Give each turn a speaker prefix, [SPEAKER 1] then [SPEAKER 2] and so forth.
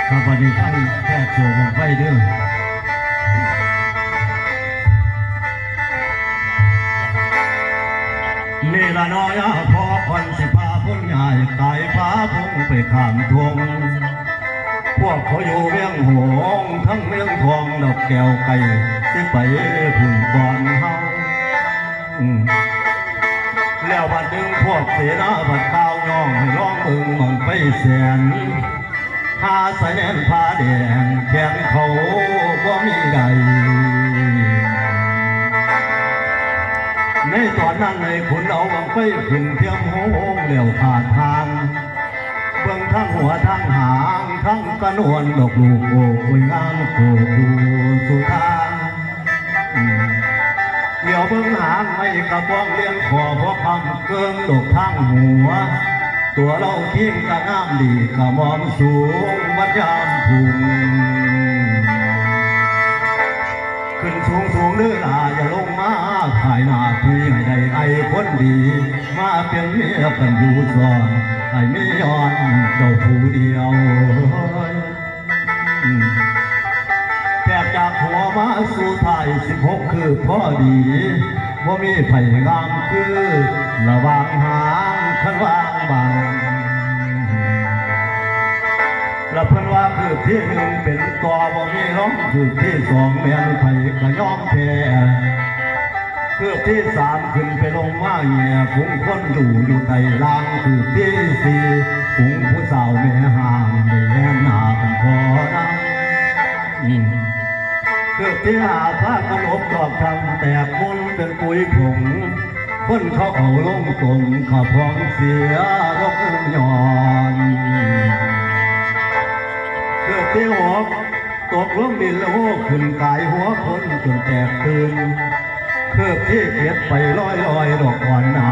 [SPEAKER 1] ข้าพเจ้าท่านแพทย์โสมไฟเด้อนี่ละน้อยพอพันสิพาพุ่นใหญ่กายฟ้าพุ่งไปข้ามทวงพวกเขาอยู่เวียงหงทั้งเวียงทองดอกแก้วไก่สิไปพุ่นก่อนเฮาแล้วบัดดึงพวกเสนาบัดข้าวย่องให้ร้องมึงมันไปแสนหาใส่แนนผ้าแดงแขนเขาบ่มีใดในตอนนั้นในขุนเอาบังไฟขึ้นเทียมโหงเหลี่ยวขาดทางเบื้องทั้งหัวทั้งหางทั้งกระนวลดอกลูกโอ้ยงามโคกูสุทางเดี่ยวเบื้องหางไม่กระป้องเลี้ยงคอเพราะคำเกินดอกทั้งหัวตัวเราคิ้งกระงามดีกระมอมสูงวัดยามพุงขึ้นสูงเลือลาอย่าลงมาขายหน้าที่ให้ได้ไอ้คนดีมาเป็นเมียกันอยู่ซ้อนไอ้ไม่ย้อนเจ้าผู้เดียวแทบจากหัวมาสู่ท้าย16คือพอดีว่ามีไผ่งามคือระวางหางขันวางบางและเพิ่นว่าคือที่หนึ่งเป็นตัวบ่มีร้องคือที่สองแม่นไผ่กระย่อมแพ้คือที่สามขึ้นไปลงมาแง่ผงคนอยู่ใต้ล่างคือที่สี่ผงผู้สาวแม่ห่างได้แนมหน้ากันพอดังคือที่หาพระกนกดอกทำแตกมุนเป็นปุ๋ยผงคนเขาเอาลงตมข้าพองเสียรกย้อนเกิดที่หัวตกลงดินแล้วขึ้นกายหัวคนจนแตกตื่นเกิดที่เกียดไปลอยดอกอ่อนหนา